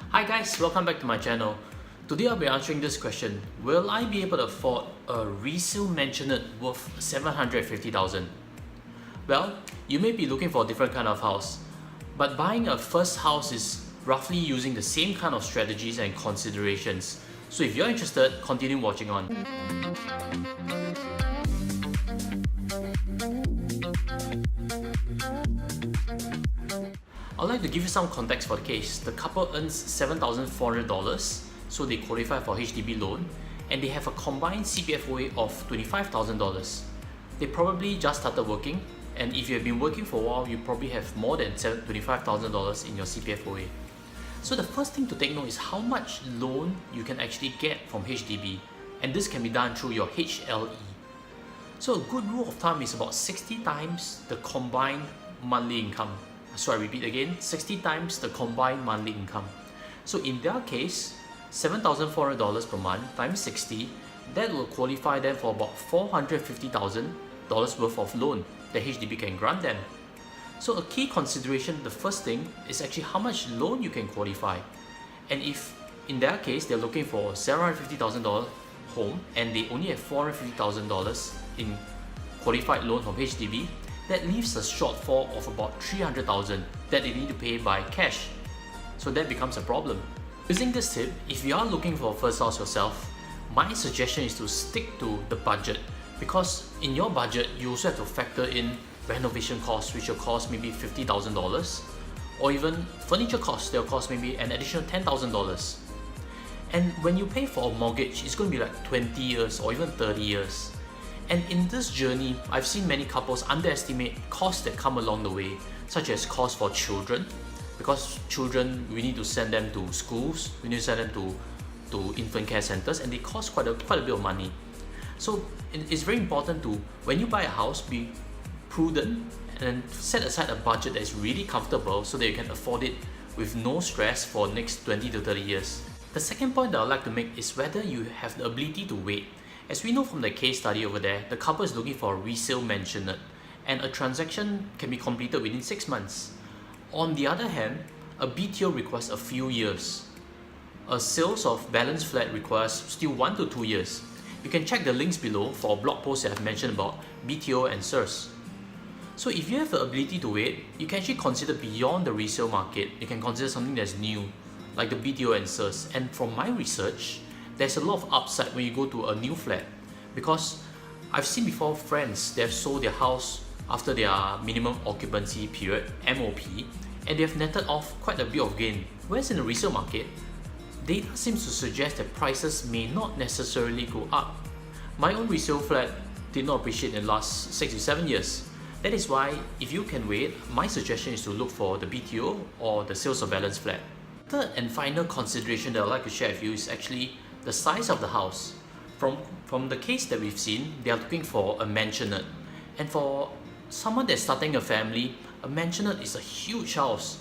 Hi guys, welcome back to my channel. Today I'll be answering this question. Will I be able to afford a resale mansionette worth 750,000? Well, you may be looking for a different kind of house, but buying a first house is roughly using the same kind of strategies and considerations. So if you're interested, continue watching on. I'd like to give you some context for the case. The couple earns $7,400, so they qualify for HDB loan, and they have a combined CPFOA of $25,000. They probably just started working, and if you have been working for a while, you probably have more than $25,000 in your CPFOA. So the first thing to take note is how much loan you can actually get from HDB, and this can be done through your HLE. So a good rule of thumb is about 60 times the combined monthly income. So I repeat again, 60 times the combined monthly income. So in their case, $7,400 per month times 60, that will qualify them for about $450,000 worth of loan that HDB can grant them. So a key consideration, the first thing, is actually how much loan you can qualify. And if in their case they're looking for $750,000 home and they only have $450,000 in qualified loan from HDB, that leaves a shortfall of about $300,000 that they need to pay by cash. So that becomes a problem. Using this tip, if you are looking for a first house yourself, my suggestion is to stick to the budget, because in your budget you also have to factor in renovation costs, which will cost maybe $50,000, or even furniture costs that will cost maybe an additional $10,000. And when you pay for a mortgage, it's going to be like 20 years or even 30 years. And in this journey, I've seen many couples underestimate costs that come along the way, such as costs for children, because children, we need to send them to schools, we need to send them to infant care centers, and they cost quite a bit of money. So it's very important to, when you buy a house, be prudent and set aside a budget that is really comfortable so that you can afford it with no stress for the next 20 to 30 years. The second point that I'd like to make is whether you have the ability to wait. As we know from the case study over there, the couple is looking for a resale mansionette, and a transaction can be completed within 6 months. On the other hand, a BTO requires a few years. A sales of balance flat requires still 1 to 2 years. You can check the links below for a blog post that I've mentioned about BTO and SIRS. So if you have the ability to wait, you can actually consider beyond the resale market. You can consider something that's new, like the BTO and SIRS. And from my research, there's a lot of upside when you go to a new flat, because I've seen before friends, they have sold their house after their minimum occupancy period, MOP, and they have netted off quite a bit of gain. Whereas in the resale market, data seems to suggest that prices may not necessarily go up. My own resale flat did not appreciate in the last 6 to 7 years. That is why, if you can wait, my suggestion is to look for the BTO or the sales of balance flat. Third and final consideration that I'd like to share with you is actually the size of the house. From the case that we've seen, they are looking for a mansionette. And for someone that's starting a family, a mansionette is a huge house.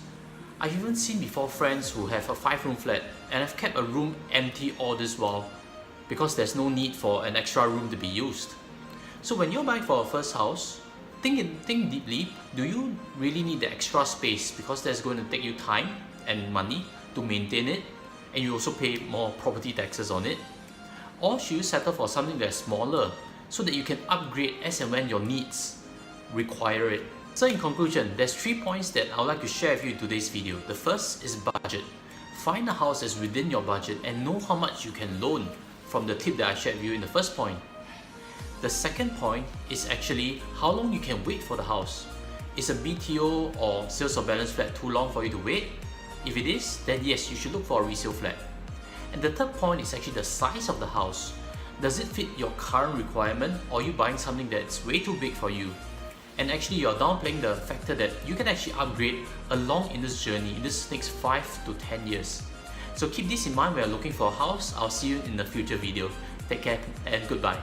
I've even seen before friends who have a 5-room flat and have kept a room empty all this while because there's no need for an extra room to be used. So when you're buying for a first house, think deeply, do you really need the extra space, because that's going to take you time and money to maintain it, and you also pay more property taxes on it? Or should you settle for something that's smaller so that you can upgrade as and when your needs require it? So in conclusion, there's 3 points that I would like to share with you in today's video. The first is budget. Find a house that's within your budget and know how much you can loan from the tip that I shared with you in the first point. The second point is actually how long you can wait for the house. Is a BTO or sales of balance flat too long for you to wait? If it is, then yes, you should look for a resale flat. And the third point is actually the size of the house. Does it fit your current requirement, or are you buying something that's way too big for you? And actually you're downplaying the factor that you can actually upgrade along in this journey in this next 5 to 10 years. So keep this in mind when you're looking for a house. I'll see you in the future video. Take care and goodbye.